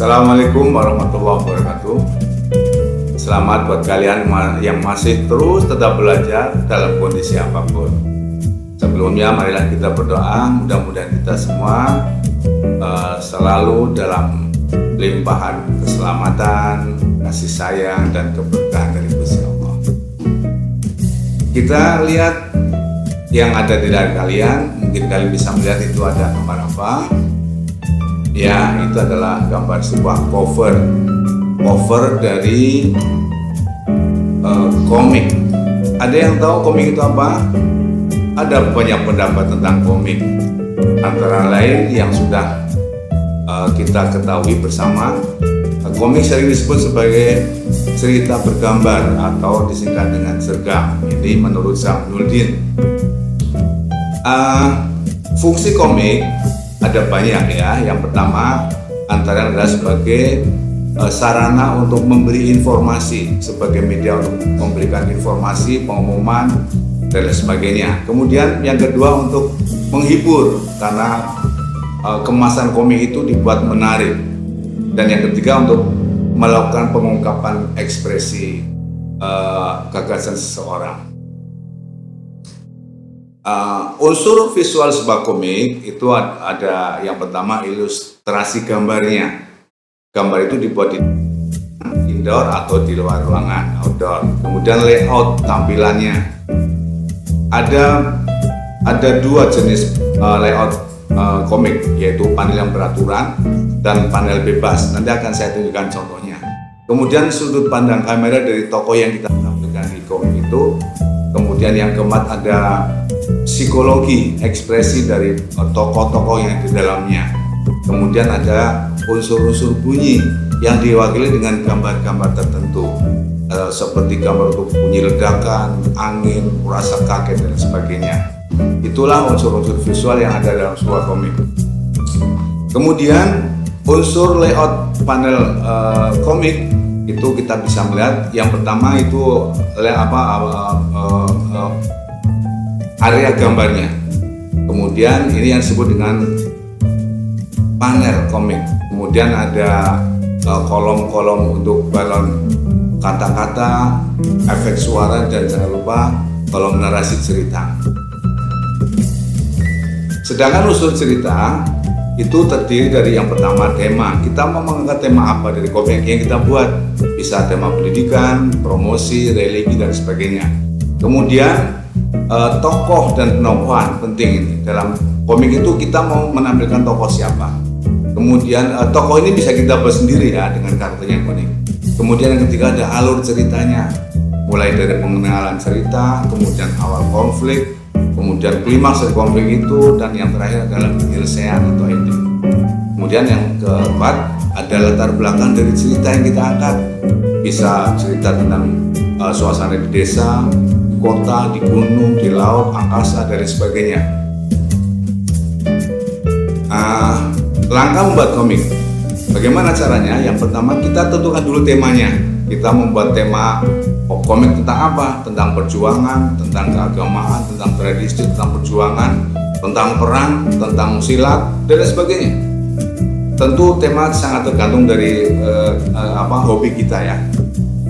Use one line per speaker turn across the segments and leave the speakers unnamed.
Assalamualaikum warahmatullahi wabarakatuh. Selamat buat kalian yang masih terus tetap belajar dalam kondisi apapun. Sebelumnya marilah kita berdoa, mudah-mudahan kita semua selalu dalam limpahan keselamatan, kasih sayang, dan keberkahan dari Gusti Allah. Kita lihat yang ada di layar kalian, mungkin kalian bisa melihat itu ada gambar apa. Ya, itu adalah gambar sebuah cover dari komik. Ada yang tahu komik itu apa? Ada banyak pendapat tentang komik. Antara lain yang sudah kita ketahui bersama, komik sering disebut sebagai cerita bergambar atau disingkat dengan sergam. Ini menurut Zahnuddin. Fungsi komik ada banyak ya. Yang pertama antara adalah sebagai sarana untuk memberi informasi, sebagai media untuk memberikan informasi, pengumuman, dan sebagainya. Kemudian yang kedua untuk menghibur, karena kemasan komik itu dibuat menarik. Dan yang ketiga untuk melakukan pengungkapan ekspresi gagasan seseorang. Unsur visual sebuah komik itu ada yang pertama ilustrasi gambarnya. Gambar itu dibuat di indoor atau di luar ruangan, outdoor. Kemudian layout tampilannya. Ada dua jenis layout komik, yaitu panel yang beraturan dan panel bebas. Nanti akan saya tunjukkan contohnya. Kemudian sudut pandang kamera dari tokoh yang kita tampilkan di komik itu. Kemudian yang keempat ada psikologi, ekspresi dari tokoh-tokoh yang di dalamnya. Kemudian ada unsur-unsur bunyi yang diwakili dengan gambar-gambar tertentu, seperti gambar untuk bunyi ledakan, angin, rasa kaget, dan sebagainya. Itulah unsur-unsur visual yang ada dalam sebuah komik. Kemudian unsur layout panel komik itu kita bisa melihat. Yang pertama itu area gambarnya. Kemudian ini yang disebut dengan panel komik. Kemudian ada kolom-kolom untuk balon kata-kata, efek suara, dan jangan lupa kolom narasi cerita. Sedangkan unsur cerita itu terdiri dari yang pertama tema. Kita mau mengangkat tema apa dari komik yang kita buat? Bisa tema pendidikan, promosi, religi, dan sebagainya. Kemudian tokoh dan penokohan penting ini. Dalam komik itu kita mau menampilkan tokoh siapa. Kemudian tokoh ini bisa kita buat sendiri ya dengan karakternya unik. Kemudian yang ketiga ada alur ceritanya. Mulai dari pengenalan cerita, kemudian awal konflik, kemudian klimaks dari konflik itu, dan yang terakhir adalah penyelesaian atau ending. Kemudian yang keempat ada latar belakang dari cerita yang kita angkat. Bisa cerita tentang suasana di desa, di kota, di gunung, di laut, angkasa, dan sebagainya. Langkah membuat komik. Bagaimana caranya? Yang pertama kita tentukan dulu temanya. Kita membuat tema komik tentang apa? Tentang perjuangan, tentang keagamaan, tentang tradisi, tentang perjuangan, tentang perang, tentang silat, dan sebagainya. Tentu tema sangat tergantung dari hobi kita ya.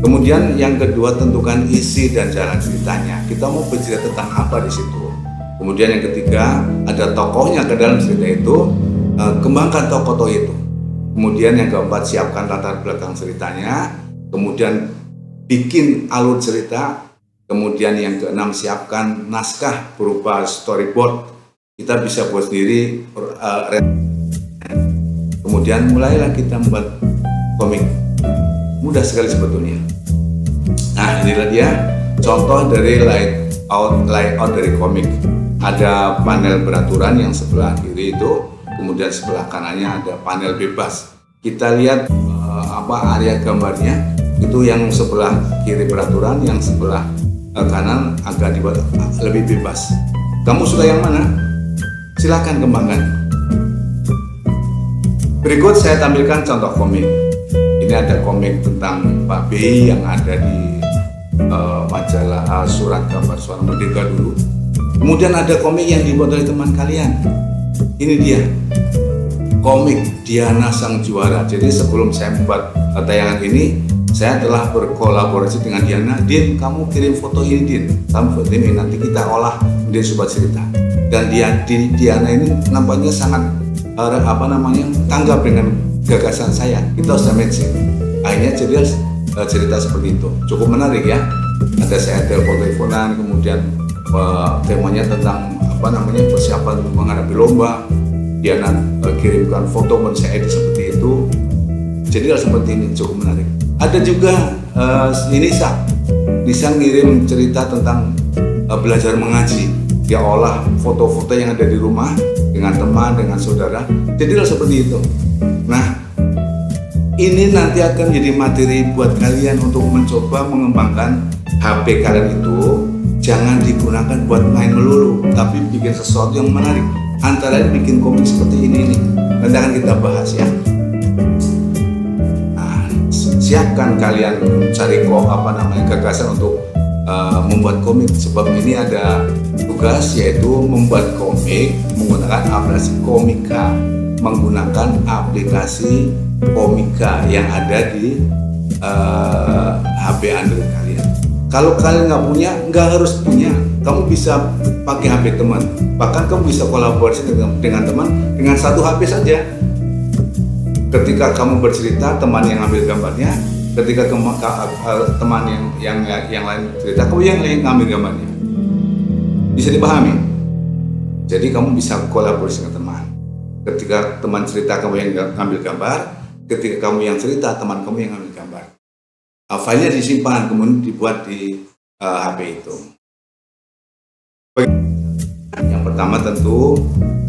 Kemudian yang kedua tentukan isi dan jalan ceritanya. Kita mau bercerita tentang apa di situ. Kemudian yang ketiga ada tokohnya ke dalam cerita itu. Kembangkan tokoh-tokoh itu. Kemudian yang keempat siapkan latar belakang ceritanya. Kemudian bikin alur cerita. Kemudian yang keenam siapkan naskah berupa storyboard. Kita bisa buat sendiri. Kemudian mulailah kita membuat komik. Mudah sekali sebetulnya. Nah, inilah dia contoh dari layout dari komik. Ada panel beraturan yang sebelah kiri itu. Kemudian sebelah kanannya ada panel bebas. Kita lihat area gambarnya. Itu yang sebelah kiri beraturan, yang sebelah kanan agak dibuat lebih bebas. Kamu suka yang mana? Silahkan kembangkan. Berikut saya tampilkan contoh komik. Ini ada komik tentang Pak BI yang ada di majalah Surat Kabar Suara Merdeka dulu. Kemudian ada komik yang dibuat oleh teman kalian. Ini dia komik Diana Sang Juara. Jadi sebelum saya membuat tayangan ini, saya telah berkolaborasi dengan Diana. Din, kamu kirim foto ini, Din. Kamu foto ini, nanti kita olah menjadi sebuah cerita. Dan Diana ini nampaknya sangat tanggap dengan gagasan saya. Kita harus matching. Akhirnya jadi cerita seperti itu. Cukup menarik ya. Ada saya telepon-teleponan, kemudian temanya tentang persiapan menghadapi lomba. Diana kirimkan foto dan saya edit seperti itu. Jadi hal seperti ini cukup menarik. Ada juga Nisa ngirim cerita tentang belajar mengaji. Dia olah foto-foto yang ada di rumah dengan teman, dengan saudara. Jadi hal seperti itu. Nah, ini nanti akan jadi materi buat kalian untuk mencoba mengembangkan HP kalian itu. Jangan digunakan buat main melulu, tapi bikin sesuatu yang menarik. Antara lain bikin komik seperti ini nih. Nanti akan kita bahas ya. Nah, siapkan kalian cari gagasan untuk membuat komik, sebab ini ada tugas yaitu membuat komik menggunakan aplikasi Komika, yang ada di HP Android kalian. Kalau kalian nggak punya, nggak harus punya. Kamu bisa pakai HP teman. Bahkan kamu bisa kolaborasi dengan teman dengan satu HP saja. Ketika kamu bercerita, teman yang ambil gambarnya. Ketika teman yang lain cerita, kamu yang lain ngambil gambarnya. Bisa dipahami? Jadi kamu bisa kolaborasi dengan teman. Ketika teman cerita, kamu yang ngambil gambar. Ketika kamu yang cerita, teman kamu yang ngambil gambar. Filenya disimpan, kemudian dibuat di HP itu. Yang pertama tentu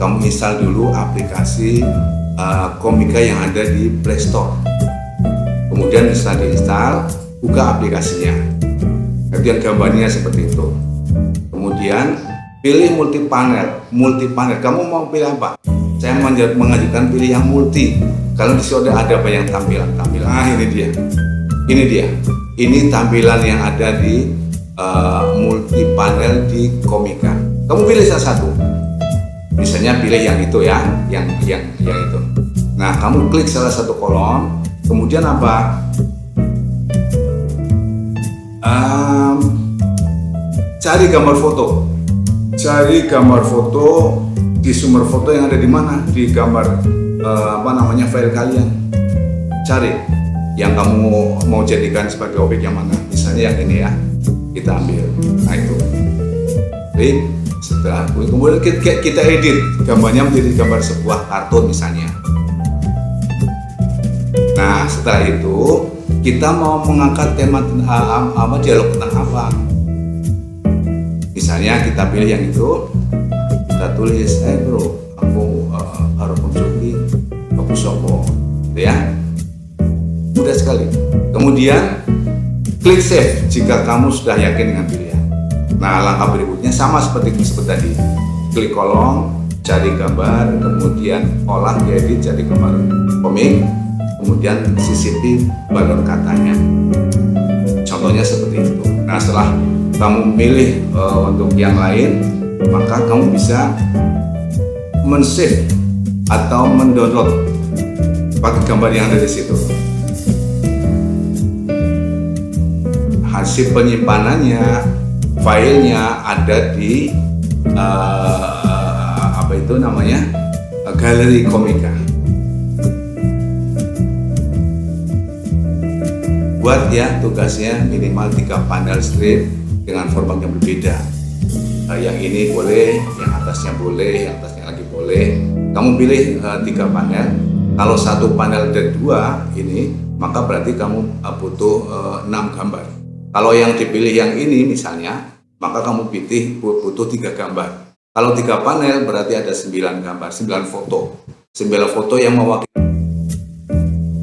kamu install dulu aplikasi Komika yang ada di Play Store. Kemudian setelah diinstal, buka aplikasinya. Kemudian gambarnya seperti itu. Kemudian pilih multi panel. Kamu mau pilih apa? Saya mengajukan pilih yang multi. Kalau di sini ada banyak tampilan. Ini dia. Ini tampilan yang ada di multi panel di Komika. Kamu pilih salah satu. Misalnya pilih yang itu ya, yang itu. Nah, kamu klik salah satu kolom. Kemudian apa? Cari gambar foto. Di sumber foto yang ada di mana? Di gambar file kalian. Cari yang kamu mau jadikan sebagai objek yang mana. Misalnya yang ini ya, kita ambil. Nah itu. Klik. Setelah kemudian kita edit gambarnya menjadi gambar sebuah kartun misalnya. Nah setelah itu kita mau mengangkat tema dialog tentang apa? Misalnya kita pilih yang itu, kita tulis, bro, aku harus mencoba, aku sopo, gitu ya. Mudah sekali. Kemudian klik save jika kamu sudah yakin dengan pilihan. Nah langkah berikutnya sama seperti tadi. Klik kolom, cari gambar, kemudian olah diedit jadi gambar komik, kemudian sisipi balon katanya. Contohnya seperti itu. Nah setelah kamu pilih untuk yang lain, maka kamu bisa men-save atau mendownload pakai gambar yang ada di situ. Hasil penyimpanannya, filenya ada di galeri Komika. Buat ya tugasnya minimal 3 panel strip dengan format yang berbeda. Yang ini boleh, yang atasnya boleh, yang atasnya lagi boleh. Kamu pilih 3 panel. Kalau satu panel ada 2 ini, maka berarti kamu butuh 6 gambar. Kalau yang dipilih yang ini misalnya, maka kamu butuh 3 gambar. Kalau 3 panel berarti ada 9 gambar, 9 foto. 9 foto yang mewakili.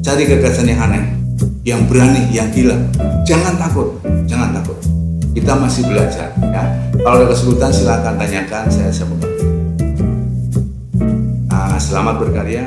Cari gagasan yang aneh, yang berani, yang gila. Jangan takut. Kita masih belajar ya. Kalau ada kesulitan silakan tanyakan, saya siap membantu. Selamat berkarya.